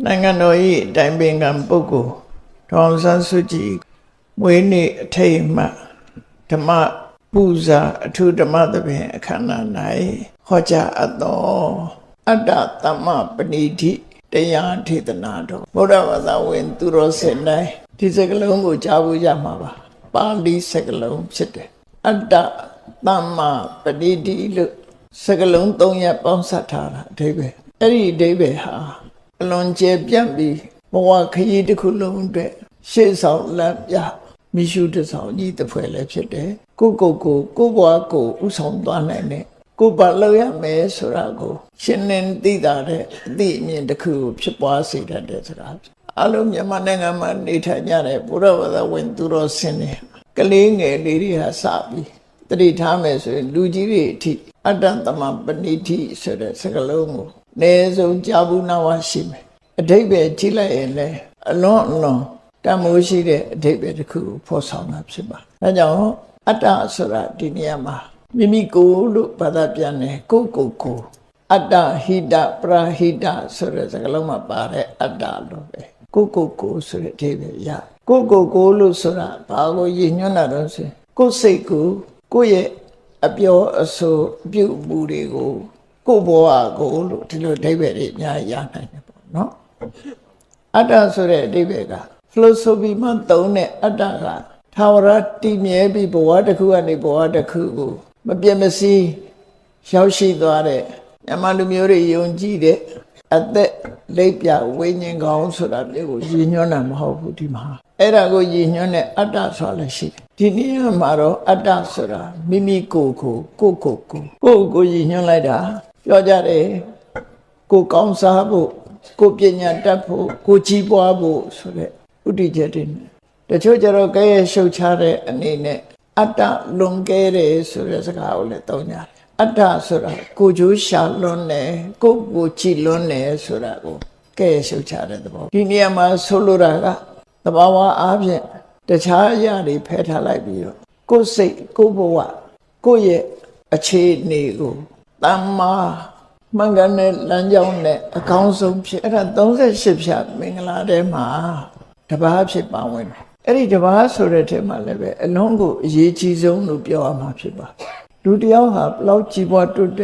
နိုင်ငံတော်၏အတိုင်ပင်ခံပုဂ္ဂိုလ်ဒေါ်အောင်ဆန်းစုကြည်မွေးနေ့အထိမ်းအမှတ်ဓမ္မပူဇာအထူးဓမ္မသဘင်အခမ်းအနား၌ဟောကြားအပ်သောအတ္တသမ္မပဏိတိတရားထေသနာတော်ဗုဒ္ဓဘာသာဝင်သူတော်စင်တိုင်းဒီစကားလုံးကိုကြားဖို့ရမှာပါပါဠိစကားလုံးဖြစ်တယ်အတ္တသမ္မပဏိတိလို့စကားလုံး၃ရပ်ပေါင်းစပ်ထားတာအဓိပ္ပာယ်အဲ့ဒီအဓိပ္ပာယ်ဟာအလွန်ကျယ်ပြန့်ပြီးဘဝခရီးတစ်ခုလုံးအတွက်ရှေ့ဆောင်လမ်းပြမိရှုတဆောင်ကြီးတစ်ဖွဲ့လည်းဖြစ်တယ်ကိုဘဝကိုဥဆောင်သွားနိုင်တဲ့ကိုဘာလို့ရမယ်ဆိုတာကိုရှင်းလင်းသိတာတဲ့အသိအမြင်တစ်ခုကိုဖြစ်ပွားစေတတ်တယ်ဆိုတာအလုံးမြန်မာနိုင်ငံမှာနေထိုင်ကြတဲ့ဘုရားဘာသာဝင်သူတော်စင်တွေကလေးငယ်လေးတွေဟာစပြီးတတိထားမယ်ဆိုရင်လူကြီးတွေအထိအတ္တသမပဏိတိဆိုတဲ့စကားလုံးကိုအနည်းဆုံးကြားဘူးနာဝရှိမယ်အဓိပ္ပာယ်ကြည့်လိုက်ရင်လည်းအလွန်တန်မိုးရှိတဲ့အဓိပ္ပာယ်တစ်ခုကိုဖော်ဆောင်တာဖြစ်ပါဒါကြောင့်အတ္တဆိုတာဒီနေရာမှာမိမိကိုယ်လို့ဘာသာပြန်တယ်ကိုအတ္တဟိတပရာဟိတဆိုတဲ့စကားလုံးမှာပါတဲ့အတ္တလို့ပဲကိုဆိုတဲ့အဓိပ္ပာယ်ရကိုလို့ဆိုတာဘာကိုရည်ညွှန်းတာတော့ဆိုကိုစိတ်ကိုရဲ့အပြောအဆိုအပြုအမူတွေကိုကိုဘဝကိုလို့ဒီလိုအဓိပ္ပာယ်တွေအများကြီးရနိုင်တယ်ပေါ့နော်အတ္တဆိုတဲ့အဓိပ္ပာယ်က philosophy မှာသုံးတဲ့အတ္တကထာဝရတည်မြဲပြီးဘဝတစ်ခုကနေဘဝတစ်ခုကိုမပြတ်မစည်းရောက်ရှိသွားတဲ့မြန်မာလူမျိုးတွေယုံကြည်တဲ့အသက်လိပ်ပြဝိညာဉ်ကောင်းဆိုတာမျိုးကိုရည်ညွှန်းတာမဟုတ်ဘူးဒီမှာအဲ့ဒါကိုရည်ညွှန်းတဲ့အတ္တဆိုတာလည်းရှိတယ်ဒီနေရာမှာတော့အတ္တဆိုတာမိမိကိုရည်ညွှန်းလိုက်တာပြောကြတယ်ကိုကောင်းစားဖို့ကိုပညာတတ်ဖို့ကိုကြီးပွားဖို့ဆိုတဲ့ဥတည်ချက်တွေတချို့ကျတော့ကဲရဲ့ရှုပ်ချတဲ့အနေနဲ့အတ္တလွန်ကဲတယ်ဆိုတဲ့စကားကိုလည်းသုံးကြတယ်အတ္တဆိုတာကိုကျိုးရှာလွန်းတယ်ကိုကြည်လွန်းတယ်ဆိုတာကိုကဲရှုပ်ချတဲ့သဘောဒီနေရာမှာဆိုလိုတာကသဘာဝအားဖြင့်တခြားအရာတွေဖယ်ထားလိုက်ပြီးတော့ကိုယ်စိတ်ကိုယ်ဘဝကိုယ့်ရဲ့အခြေအနေကိုတမ္မာမှန်ကန်တဲ့လမ်းကြောင်းနဲ့အကောင်းဆုံးဖြစ်အဲ့ဒါ38ဖြတ်မင်္ဂလာထဲမှာတပါးဖြစ်ပါဝင်တယ်အဲ့ဒီတပါးဆိုတဲ့ထဲမှာလည်းပဲအလုံးကိုအရေးကြီးဆုံးလို့ပြောရမှာဖြစ်ပါလူတယောက်ဟာဘလောက်ကြီးပွားတိုးတ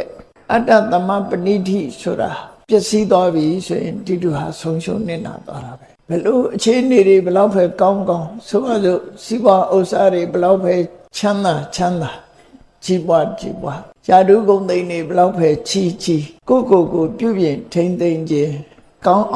က်အတ္တသမပဏိတိဆိုတာပျက်စီးသွားပြီဆိုရင်ဒီလူဟာဆုံးရှုံးနေတာသွားတာပဲဘလို့အခြေအနေတွေဘလောက်ပဲကောင်းဆိုပါစို့စီးပွားဥစ္စာတွေဘလောက်ပဲချမ်းသာကြီးပွားယာတုဂုံသိန်းတွေဘလောက်ပဲချီကိုပြုပြင်ထိမ့်သိမ့်ခြင်းကောင်း